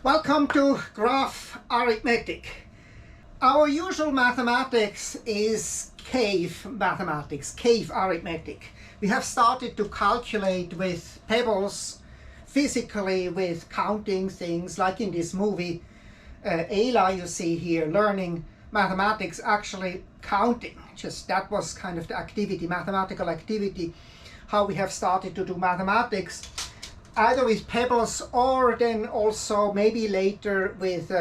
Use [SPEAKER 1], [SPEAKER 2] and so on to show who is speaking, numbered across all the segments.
[SPEAKER 1] Welcome to Graph Arithmetic. Our usual mathematics is cave mathematics, cave arithmetic. We have started to calculate with pebbles, physically with counting things, like in this movie, Ayla, you see here, learning mathematics, actually counting. Just that was kind of the activity, mathematical activity, how we have started to do mathematics, either with pebbles or then also maybe later with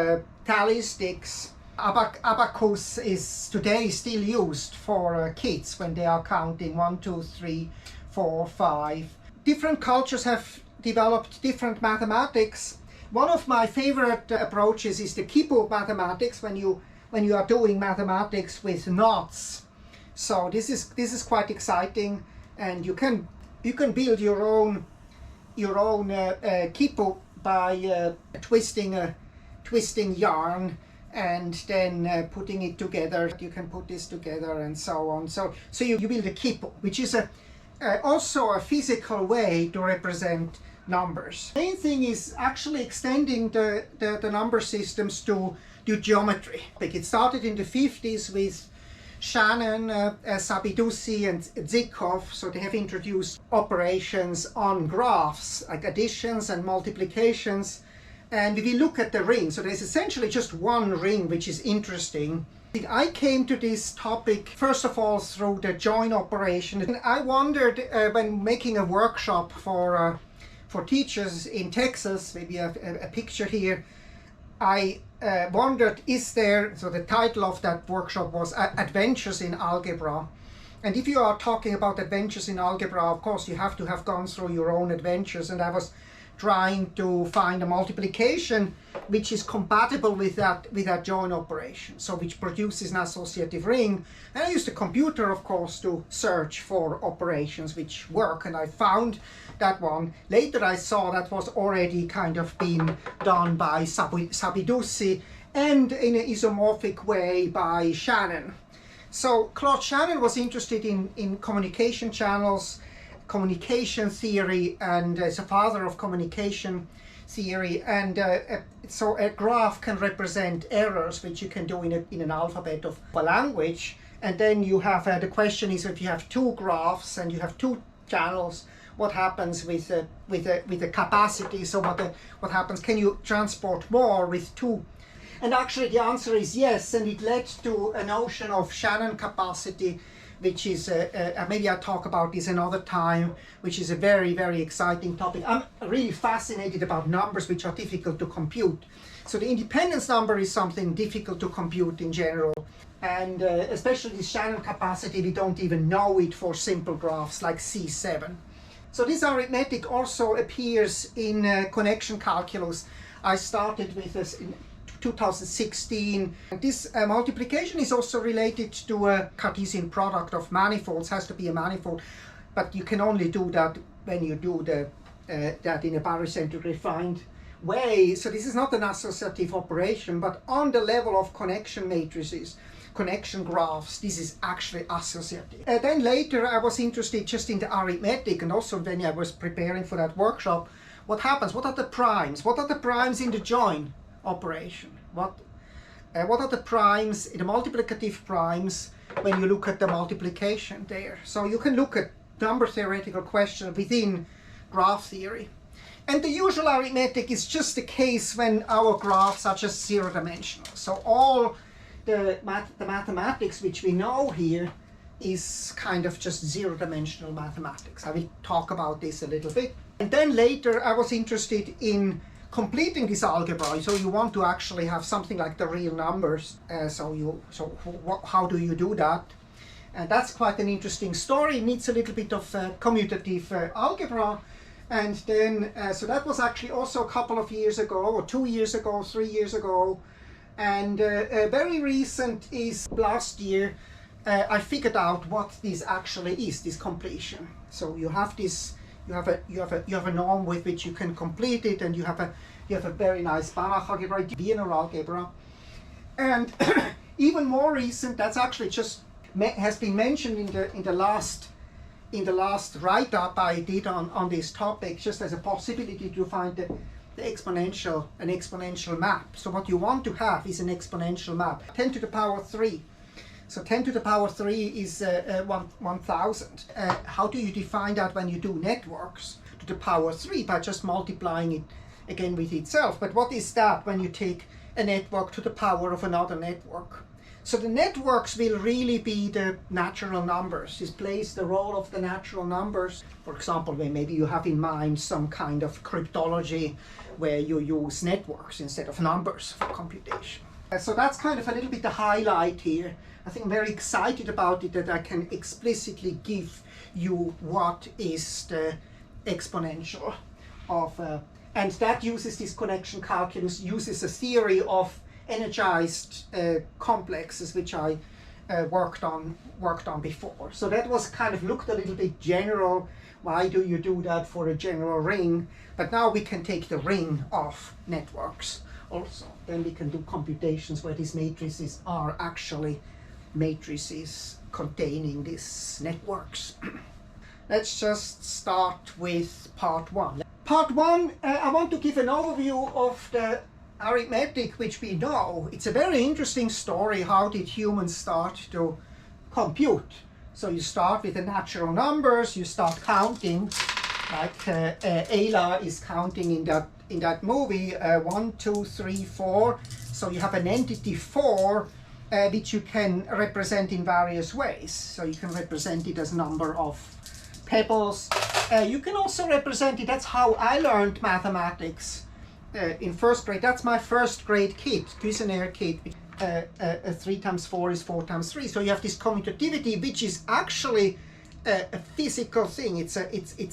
[SPEAKER 1] tally sticks. Abacus is today still used for kids when they are counting 1, 2, 3, 4, 5. Different cultures have developed different mathematics. One of my favorite approaches is the Kipu mathematics, when you are doing mathematics with knots. So this is quite exciting, and you can build your own Kipu by twisting yarn and then putting it together. You can put this together and so on. So you build a Kipu, which is also a physical way to represent numbers. The main thing is actually extending the number systems to geometry. It started in the 50s with Shannon, Sabidussi and Zykov, so they have introduced operations on graphs, like additions and multiplications. And if you look at the ring, so there's essentially just one ring, which is interesting. I came to this topic, first of all, through the join operation. And I wondered, when making a workshop for teachers in Texas, maybe a picture here, I wondered, is there, so the title of that workshop was Adventures in Algebra. And if you are talking about adventures in algebra, of course you have to have gone through your own adventures, and I was trying to find a multiplication which is compatible with that join operation, so which produces an associative ring. And I used a computer, of course, to search for operations which work, and I found that one. Later I saw that was already kind of been done by Sabidussi and in an isomorphic way by Shannon. So Claude Shannon was interested in communication channels, communication theory, and is a father of communication theory. And so a graph can represent errors, which you can do in an alphabet of a language. And then you have the question is, if you have two graphs and you have two channels, what happens with the capacity? So what happens? Can you transport more with two? And actually the answer is yes, and it led to a notion of Shannon capacity, which is, maybe I'll talk about this another time, which is a very, very exciting topic. I'm really fascinated about numbers which are difficult to compute. So the independence number is something difficult to compute in general. And especially the Shannon capacity, we don't even know it for simple graphs like C7. So this arithmetic also appears in connection calculus. I started with this in 2016. This multiplication is also related to a Cartesian product of manifolds. Has to be a manifold, but you can only do that when you do that in a barycentric refined way. So this is not an associative operation, but on the level of connection matrices, connection graphs, this is actually associative. Then later I was interested just in the arithmetic, and also when I was preparing for that workshop, what happens? What are the primes? What are the primes in the join operation? What are the primes, the multiplicative primes, when you look at the multiplication there? So you can look at number theoretical questions within graph theory. And the usual arithmetic is just the case when our graphs are just zero-dimensional. So all the mathematics which we know here is kind of just zero-dimensional mathematics. I will talk about this a little bit. And then later I was interested in completing this algebra. So you want to actually have something like the real numbers. How do you do that? And that's quite an interesting story. It needs a little bit of commutative algebra. And then, so that was actually also a couple of years ago, or 2 years ago, 3 years ago. And very recent is last year, I figured out what this actually is, this completion. So you have this, you have a norm with which you can complete it, and you have a very nice Banach algebra, Wiener Algebra. And even more recent, that's actually just has been mentioned in the last write-up I did on this topic, just as a possibility to find an exponential map. So what you want to have is an exponential map. 10 to the power 3. So 10 to the power 3 is 1000. How do you define that when you do networks? To the power 3 by just multiplying it again with itself. But what is that when you take a network to the power of another network? So the networks will really be the natural numbers. This plays the role of the natural numbers. For example, when maybe you have in mind some kind of cryptology where you use networks instead of numbers for computation. So that's kind of a little bit the highlight here. I think I'm very excited about it that I can explicitly give you what is the exponential of, and that uses this connection calculus, uses a theory of energized complexes, which I worked on before. So that was kind of looked a little bit general. Why do you do that for a general ring? But now we can take the ring of networks also. Then we can do computations where these matrices are actually matrices containing these networks. Let's just start with part 1. Part 1, I want to give an overview of the arithmetic which we know. It's a very interesting story. How did humans start to compute? So you start with the natural numbers, you start counting, like Ayla is counting in that movie, 1, 2, 3, 4. So you have an entity 4, which you can represent in various ways. So you can represent it as number of pebbles. You can also represent it, that's how I learned mathematics in first grade. That's my first grade kit, Cuisenaire kit. 3 times 4 is 4 times 3. So you have this commutativity, which is actually a physical thing. It's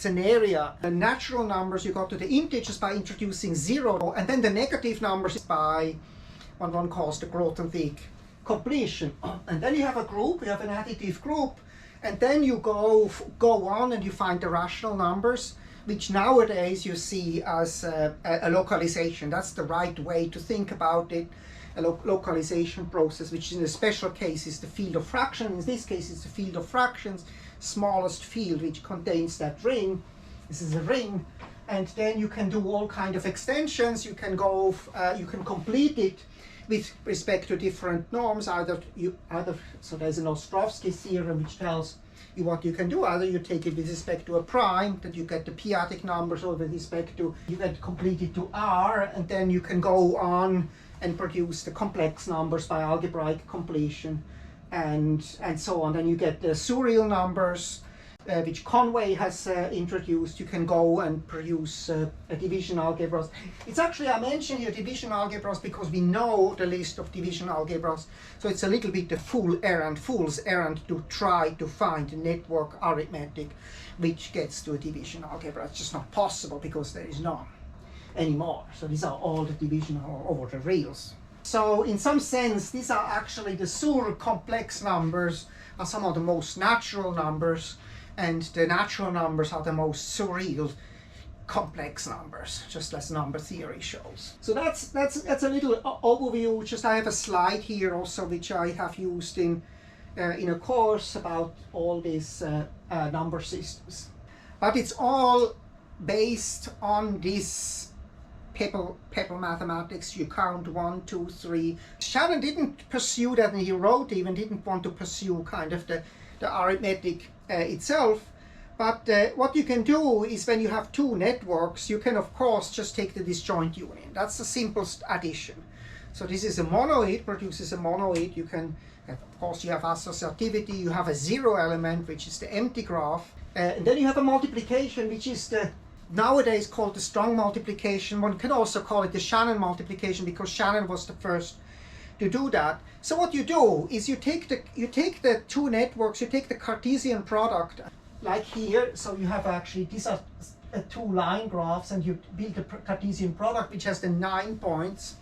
[SPEAKER 1] an area. The natural numbers, you got to the integers by introducing 0, and then the negative numbers by what one calls the Grothendieck completion. And then you have a group, you have an additive group, and then you go on and you find the rational numbers, which nowadays you see as a localization. That's the right way to think about it. A localization process, which in a special case is the field of fractions. In this case, it's the field of fractions, smallest field which contains that ring. This is a ring, and then you can do all kind of extensions. You can go, you can complete it with respect to different norms. So there's an Ostrovsky theorem which tells you what you can do. Either you take it with respect to a prime, that you get the p-adic numbers, or with respect to, you get completed to R, and then you can go on and produce the complex numbers by algebraic completion, and so on. Then you get the surreal numbers, which Conway has introduced. You can go and produce a division algebras. It's actually, I mentioned here division algebras because we know the list of division algebras. So it's a little bit the fool's errand to try to find a network arithmetic which gets to a division algebra. It's just not possible because there is none anymore. So these are all the division over the reals. So in some sense, these are actually the Sur complex numbers are some of the most natural numbers, and the natural numbers are the most surreal complex numbers, just as number theory shows. So that's a little overview. Just I have a slide here also which I have used in a course about all these number systems. But it's all based on this pebble mathematics. You count 1, 2, 3. Shannon didn't pursue that, and he wrote even didn't want to pursue kind of the arithmetic itself. But what you can do is when you have two networks, you can of course just take the disjoint union. That's the simplest addition. So this is a monoid, produces a monoid. You can, of course, you have associativity, you have a zero element, which is the empty graph. And then you have a multiplication, which is the nowadays called the strong multiplication. One can also call it the Shannon multiplication because Shannon was the first to do that. So what you do is you take the two networks, you take the Cartesian product, like here. So you have actually, these are two line graphs, and you build a Cartesian product which has the 9 points.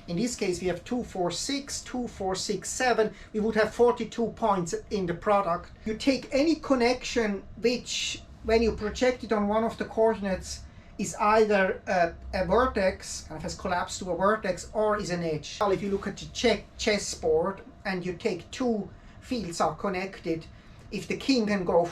[SPEAKER 1] In this case we have 2, 4, 6, 2, 4, 6, 7. We would have 42 points in the product. You take any connection which, when you project it on one of the coordinates, is either a vertex, kind of has collapsed to a vertex, or is an edge. Well, if you look at the chessboard and you take two fields are connected, if the king can go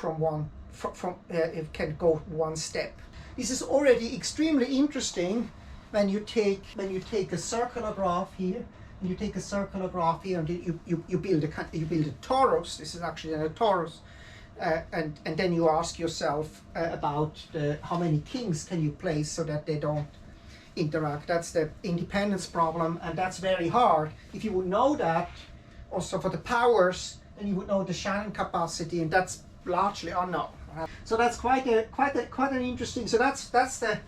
[SPEAKER 1] it can go one step. This is already extremely interesting when you take a circular graph here, and you take a circular graph here, and you build a torus. This is actually a torus, and then you ask yourself about how many kings can you place so that they don't interact. That's the independence problem, and that's very hard. If you would know that, also for the powers, then you would know the Shannon capacity, and that's largely unknown. So that's quite an interesting. So that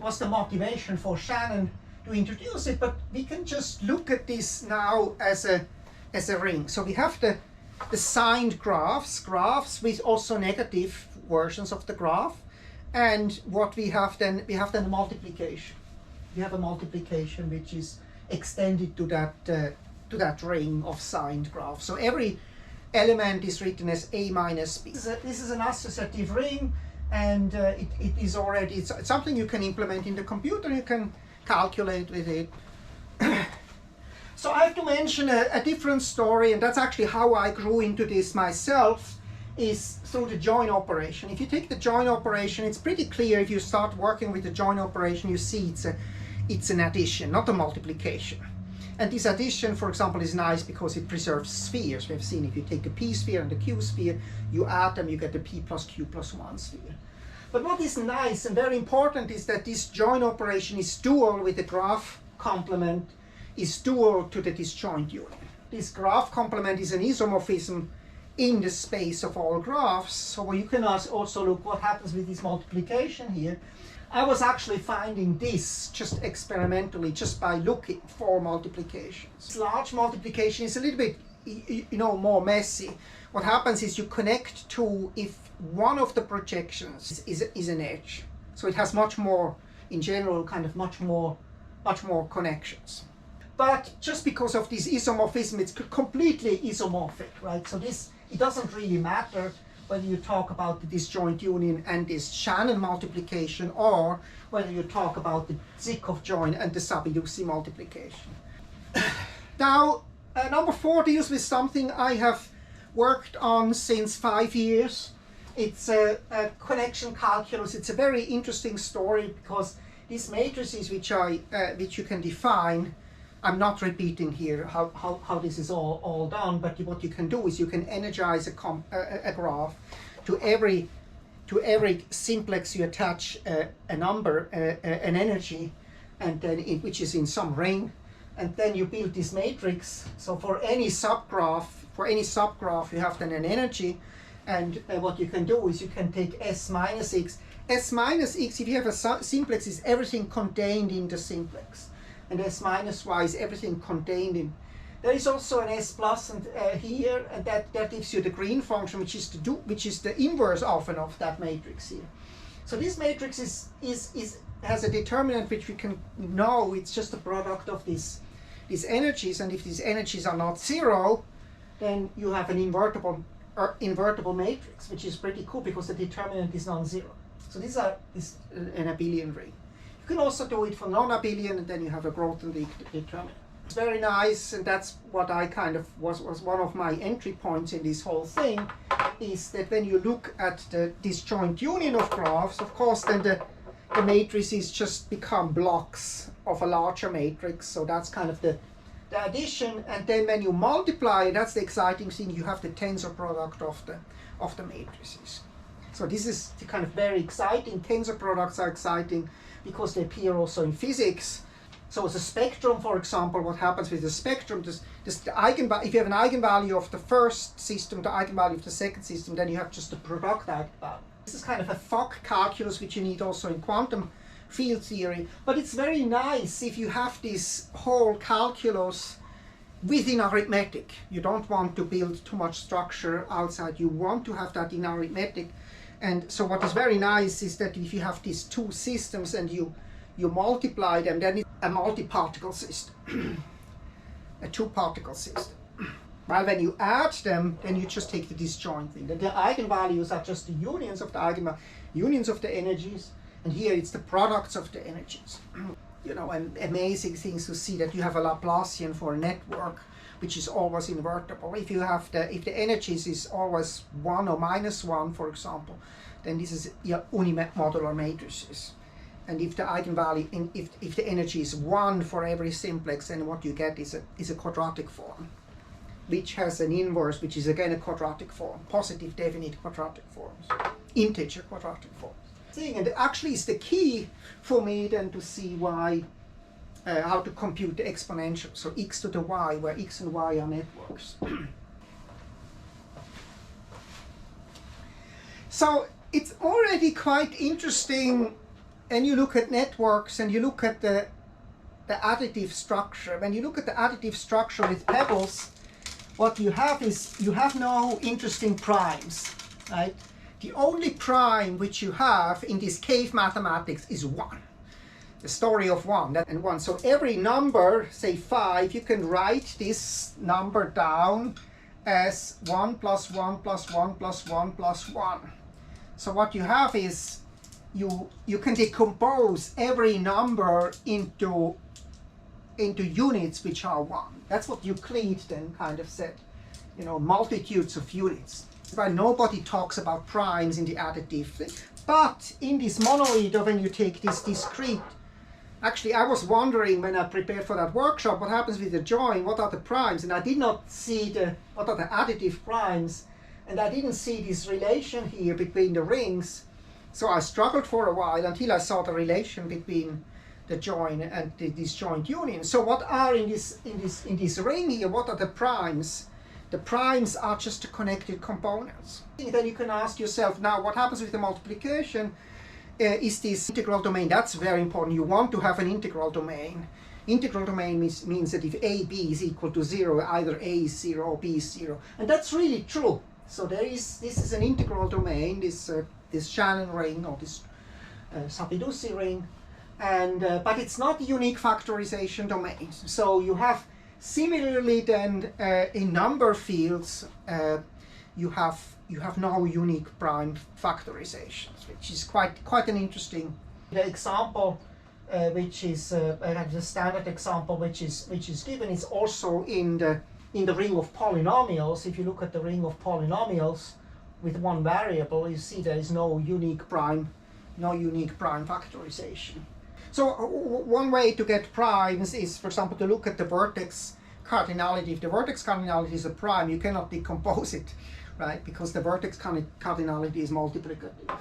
[SPEAKER 1] was the motivation for Shannon to introduce it. But we can just look at this now as a ring. So we have the signed graphs with also negative versions of the graph, and what we have then a multiplication. We have a multiplication which is extended to that ring of signed graph. So every element is written as A minus B. This is an associative ring, and it's something you can implement in the computer. You can calculate with it. So I have to mention a different story, and that's actually how I grew into this myself, is through the join operation. If you take the join operation, it's pretty clear. If you start working with the join operation, you see it's an addition, not a multiplication. And this addition, for example, is nice because it preserves spheres. We've seen if you take a p sphere and a q sphere, you add them, you get the p plus q plus 1 sphere. But what is nice and very important is that this join operation is dual with the graph complement, is dual to the disjoint union. This graph complement is an isomorphism in the space of all graphs. So you can also look what happens with this multiplication here. I was actually finding this just experimentally, just by looking for multiplications. Large multiplication is a little bit, more messy. What happens is you connect to, if one of the projections is an edge. So it has much more, in general, much more connections. But just because of this isomorphism, it's completely isomorphic, right? So it doesn't really matter whether you talk about the disjoint union and this Shannon multiplication, or whether you talk about the Zykov join and the Sabidussi multiplication. Now, number 4 deals with something I have worked on since 5 years. It's a connection calculus. It's a very interesting story because these matrices which you can define, I'm not repeating here how this is all done, but what you can do is you can energize a graph. To every simplex you attach a number, an energy, and then which is in some ring, and then you build this matrix. So for any subgraph you have then an energy, and what you can do is you can take S minus x. S minus x, if you have a simplex, is everything contained in the simplex. And S minus y is everything contained in. There is also an S plus here, and that gives you the green function, which is the inverse often of that matrix here. So this matrix has a determinant which we can know it's just a product of these energies, and if these energies are not 0, then you have an invertible matrix, which is pretty cool because the determinant is non-zero. So this is an abelian ring. You can also do it for non-abelian, and then you have a Grothendieck determinant. It's very nice, and that's what I was one of my entry points in this whole thing, is that when you look at the disjoint union of graphs, of course, then the matrices just become blocks of a larger matrix. So that's kind of the addition, and then when you multiply, that's the exciting thing, you have the tensor product of the matrices. So this is the kind of very exciting. Tensor products are exciting because they appear also in physics. So as a spectrum, for example, what happens with the spectrum, if you have an eigenvalue of the first system, the eigenvalue of the second system, then you have just the product eigenvalue. This is kind of a Fock calculus, which you need also in quantum field theory. But it's very nice if you have this whole calculus within arithmetic. You don't want to build too much structure outside. You want to have that in arithmetic. And so what is very nice is that if you have these two systems and you multiply them, then it's a multi-particle system, a two-particle system. While when you add them, then you just take the disjoint thing. The eigenvalues are just the unions of the unions of the energies, and here it's the products of the energies. And amazing things to see that you have a Laplacian for a network, which is always invertible. If the energies is always 1 or -1, for example, then this is your unimodular matrices. And if the eigenvalue, if the energy is 1 for every simplex, then what you get is a quadratic form, which has an inverse, which is again a quadratic form, positive definite quadratic forms, integer quadratic forms. And actually it's the key for me then to see why, how to compute the exponential, so x to the y, where x and y are networks. So it's already quite interesting, and you look at networks and you look at the additive structure. When you look at the additive structure with pebbles, what you have is you have no interesting primes, right? The only prime which you have in this cave mathematics is 1. The story of 1 and 1. So every number, say 5, you can write this number down as 1 plus 1 plus 1 plus 1 plus 1. So what you have is you can decompose every number into units which are 1. That's what Euclid then kind of said, you know, multitudes of units. But nobody talks about primes in the additive thing. But in this monoid, or when you take this discrete, actually I was wondering when I prepared for that workshop, what happens with the join, what are the primes? And I did not see what are the additive primes, and I didn't see this relation here between the rings. So I struggled for a while until I saw the relation between the join and the disjoint union. So what are in this ring here, what are the primes? The primes are just the connected components. Then you can ask yourself, now what happens with the multiplication? Is this integral domain? That's very important. You want to have an integral domain. Integral domain means that if AB is equal to 0, either A is 0 or B is 0. And that's really true. So this is an integral domain, this Shannon ring or this Sabidussi ring, and but it's not a unique factorization domain. So you have similarly then in number fields you have no unique prime factorizations, which is quite an interesting. The example which is the standard example which is given is also in the ring of polynomials. If you look at the ring of polynomials with one variable, you see there is no unique prime factorization. So one way to get primes is, for example, to look at the vertex cardinality. If the vertex cardinality is a prime, you cannot decompose it, right? Because the vertex cardinality is multiplicative.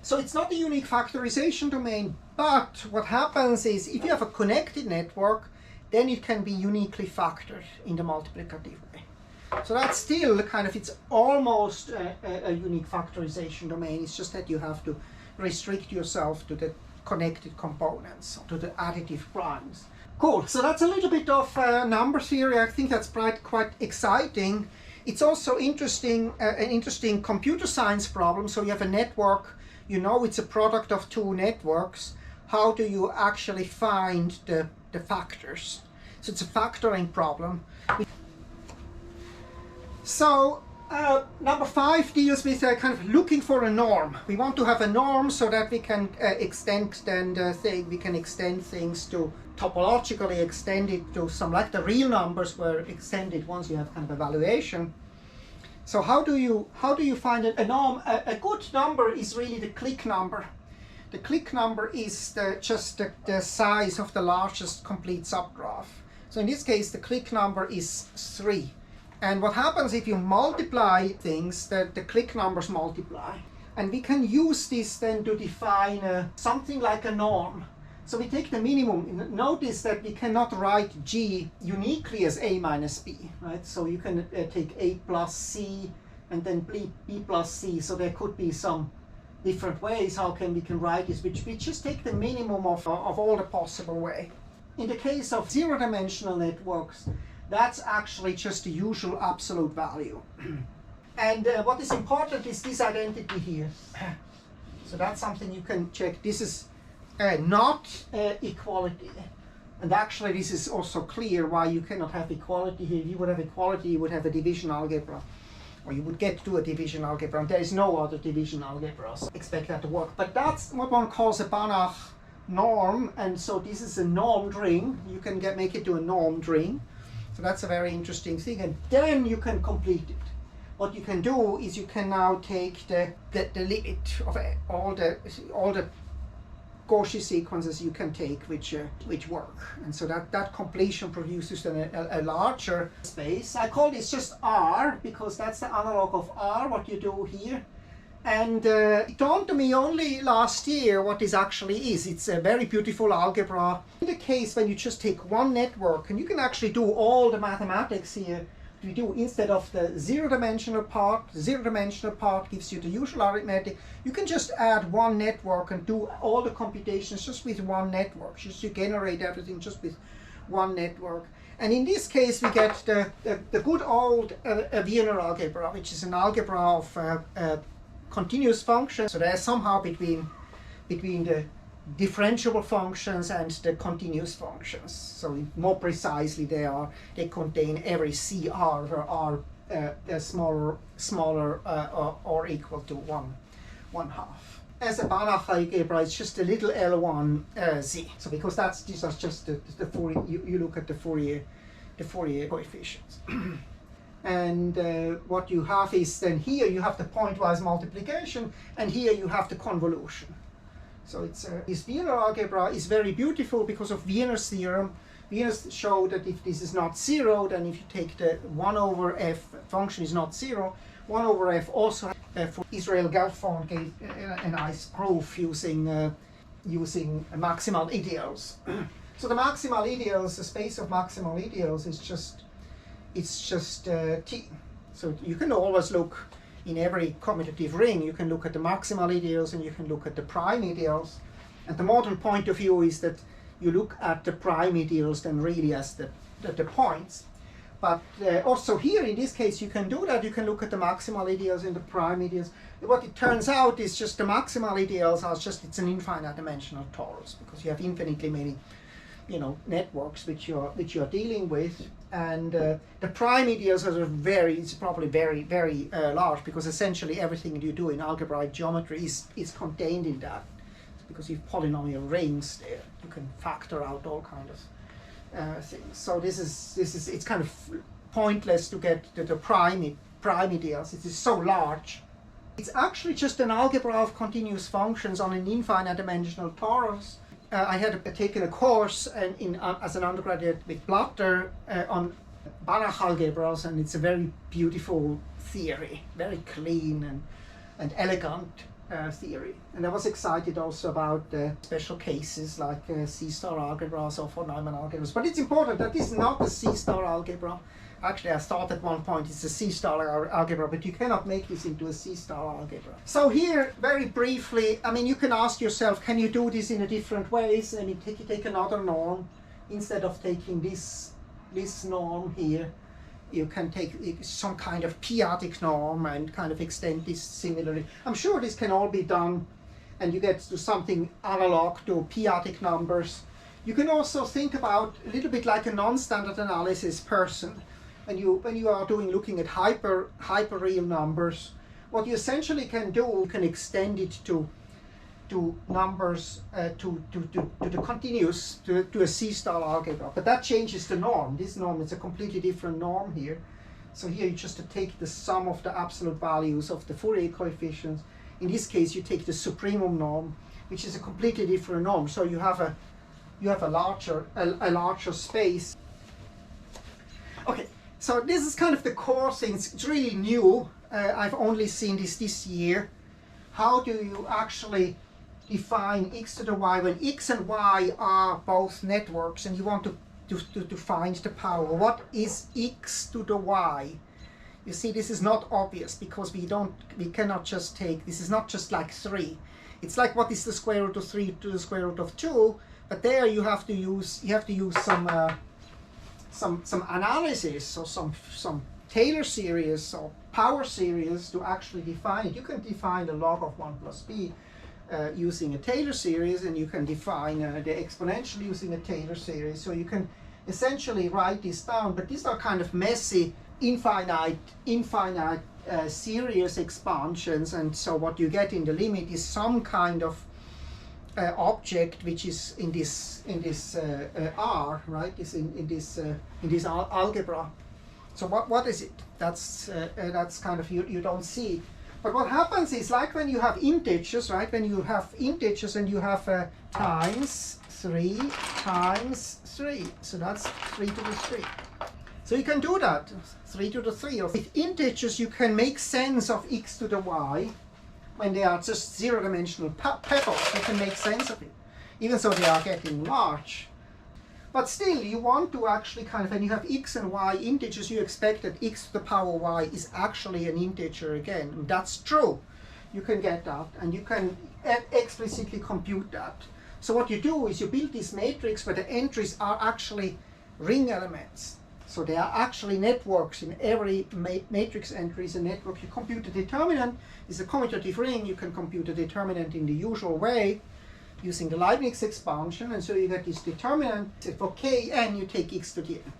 [SPEAKER 1] So it's not a unique factorization domain, but what happens is if you have a connected network, then it can be uniquely factored in the multiplicative way. So that's still kind of, it's almost a unique factorization domain. It's just that you have to restrict yourself to the connected components, to the additive primes. Cool, so that's a little bit of number theory. I think that's quite exciting. It's also interesting, an interesting computer science problem. So you have a network, you know it's a product of two networks. How do you actually find the factors? So it's a factoring problem. So number 5 deals with kind of looking for a norm. We want to have a norm so that we can extend things to topologically extend it to some, like the real numbers were extended once you have kind of evaluation. So how do you find a norm? A good number is really the clique number. The clique number is just the size of the largest complete subgraph. So in this case, the clique number is 3. And what happens if you multiply things, that the clique numbers multiply. And we can use this then to define something like a norm. So we take the minimum. Notice that we cannot write G uniquely as A minus B, right? So you can take A plus C and then B plus C. So there could be some different ways how we can write this, which we just take the minimum of all the possible way. In the case of zero-dimensional networks, that's actually just the usual absolute value. And what is important is this identity here. So that's something you can check. This is not equality. And actually this is also clear why you cannot have equality here. If you would have equality, you would have a division algebra. Or you would get to a division algebra, and there is no other division algebras. Expect that to work. But that's what one calls a Banach norm, and so this is a normed ring. You can make it to a normed ring. So that's a very interesting thing, and then you can complete it. What you can do is you can now take the limit of all the Cauchy sequences you can take which work, and so that completion produces a larger space. I call this just R because that's the analog of R, what you do here. And it dawned to me only last year what this actually is. It's a very beautiful algebra. In the case when you just take one network, and you can actually do all the mathematics here, we do instead of the zero-dimensional part. The zero-dimensional part gives you the usual arithmetic. You can just add one network and do all the computations just with one network. Just you generate everything just with one network. And in this case, we get the good old Wiener Algebra, which is an algebra of continuous functions. So they're somehow between the differentiable functions and the continuous functions. So more precisely, they contain every CR where R smaller or equal to one half. As a Banach algebra, it's just a little L1 Z. So because these are just the Fourier. You look at the Fourier coefficients. And what you have is then here you have the pointwise multiplication, and here you have the convolution. So it's this Wiener algebra is very beautiful because of Wiener's theorem. Wieners showed that if this is not zero, then if you take the 1 over f function is not zero, 1 over f also for Israel Gelfand gave a nice proof using maximal ideals. So the maximal ideals, the space of maximal ideals is just T. So you can always look in every commutative ring, you can look at the maximal ideals and you can look at the prime ideals. And the modern point of view is that you look at the prime ideals then really as the points. But also here in this case you can do that, you can look at the maximal ideals and the prime ideals. What it turns out is just the maximal ideals are just, it's an infinite dimensional torus because you have infinitely many networks which you're dealing with, and the prime ideals are it's probably very, very large because essentially everything you do in algebraic geometry is contained in that. It's because you have polynomial rings there, you can factor out all kind of things. So this is it's kind of pointless to get the prime ideals. It is so large. It's actually just an algebra of continuous functions on an infinite dimensional torus. I had taken a course as an undergraduate with Blatter on Banach algebras, and it's a very beautiful theory, very clean and elegant theory. And I was excited also about special cases like C-star algebras or von Neumann algebras. But it's important that this is not a C-star algebra. Actually, I thought at one point it's a C-star algebra, but you cannot make this into a C-star algebra. So here, very briefly, I mean, you can ask yourself, can you do this in a different ways? I mean, take another norm. Instead of taking this norm here, you can take some kind of p-adic norm and kind of extend this similarly. I'm sure this can all be done, and you get to something analog to p-adic numbers. You can also think about a little bit like a non-standard analysis person. When you are looking at hyper real numbers, what you essentially can do, you can extend it to numbers to the continuous to a C-star algebra. But that changes the norm. This norm is a completely different norm here. So here you just take the sum of the absolute values of the Fourier coefficients. In this case, you take the supremum norm, which is a completely different norm. So you have a larger space. Okay. So this is kind of the core things. It's really new. I've only seen this year. How do you actually define x to the y when x and y are both networks and you want to find the power? What is x to the y? You see, this is not obvious because we cannot just take, this is not just like 3. It's like what is the square root of 3 to the square root of 2, but there you have to use some analysis or some Taylor series or power series to actually define it. You can define the log of 1 plus b using a Taylor series, and you can define the exponential using a Taylor series. So you can essentially write this down, but these are kind of messy, infinite series expansions, and so what you get in the limit is some kind of object which is in this R, right? Is in this algebra. So what is it? That's kind of you don't see. But what happens is, like when you have integers, right? When you have integers and you have times 3 times 3. So that's 3 to the 3. So you can do that, 3 to the 3. Or with integers, you can make sense of x to the y when they are just zero-dimensional pebbles. You can make sense of it, even though they are getting large. But still, you want to actually kind of, when you have x and y integers, you expect that x to the power y is actually an integer again. And that's true. You can get that, and you can explicitly compute that. So what you do is you build this matrix where the entries are actually ring elements. So they are actually networks. In every matrix entry is a network. You compute the determinant. It's a commutative ring. You can compute the determinant in the usual way, using the Leibniz expansion, and so you get this determinant. For kn, you take x to the n.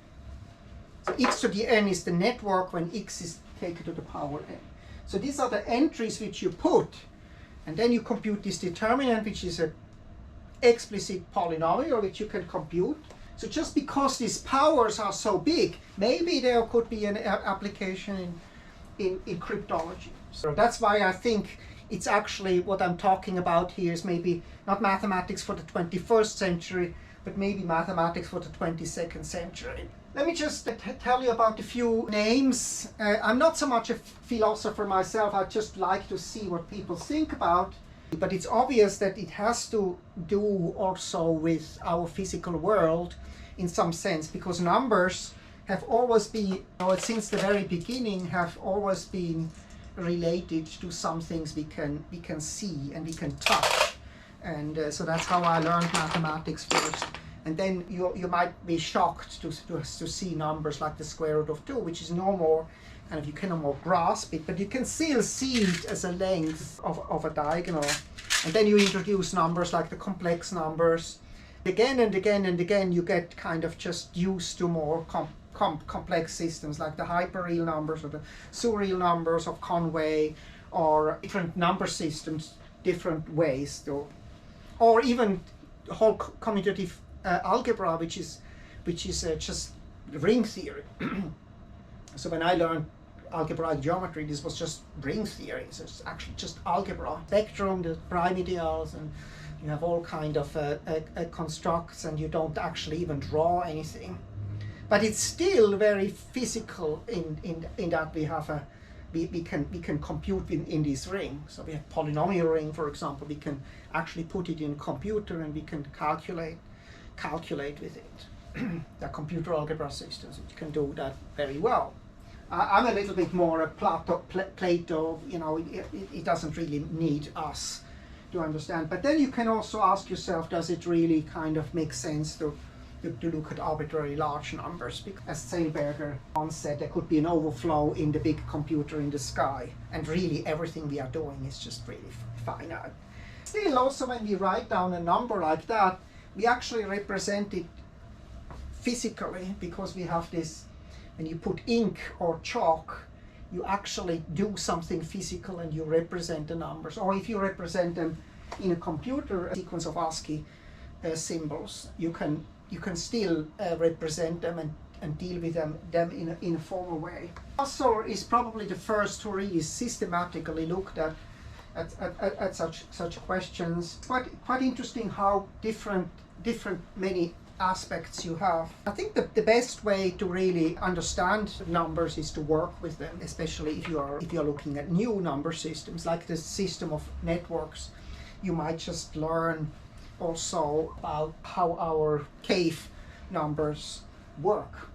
[SPEAKER 1] So x to the n is the network when x is taken to the power n. So these are the entries which you put, and then you compute this determinant, which is an explicit polynomial which you can compute. So just because these powers are so big, maybe there could be an application in cryptology. So that's why I think it's actually what I'm talking about here is maybe not mathematics for the 21st century, but maybe mathematics for the 22nd century. Let me just tell you about a few names. I'm not so much a philosopher myself. I just like to see what people think about. But it's obvious that it has to do also with our physical world in some sense, because numbers have always been, since the very beginning, have always been related to some things we can see and we can touch, and so that's how I learned mathematics first. And then you might be shocked to see numbers like the square root of 2, which is no more kind of, you can no more grasp it, but you can still see it as a length of a diagonal. And then you introduce numbers like the complex numbers. Again and again and again, you get kind of just used to more complex systems like the hyperreal numbers or the surreal numbers of Conway, or different number systems, different ways to, or even the whole commutative algebra, which is just ring theory. So when I learned algebraic geometry, this was just ring theory. So it's actually just algebra, spectrum, the prime ideals, and you have all kind of constructs, and you don't actually even draw anything. But it's still very physical in that we have we can compute in this ring. So we have polynomial ring, for example. We can actually put it in a computer and we can calculate with it. There are computer algebra systems which can do that very well. I'm a little bit more a Plato. It doesn't really need us to understand. But then you can also ask yourself, does it really kind of make sense to look at arbitrary large numbers? Because as Zeilberger once said, there could be an overflow in the big computer in the sky, and really everything we are doing is just really finite. Still, also when we write down a number like that, we actually represent it physically, because we have this, when you put ink or chalk, you actually do something physical and you represent the numbers. Or if you represent them in a computer, a sequence of ASCII symbols, you can still represent them and deal with them in a formal way. Husserl is probably the first who really systematically looked at such questions. Quite interesting how different many aspects you have. I think the best way to really understand numbers is to work with them, especially if you're looking at new number systems like the system of networks. You might just learn also about how our cave numbers work.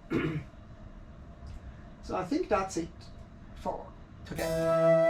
[SPEAKER 1] So I think that's it for today.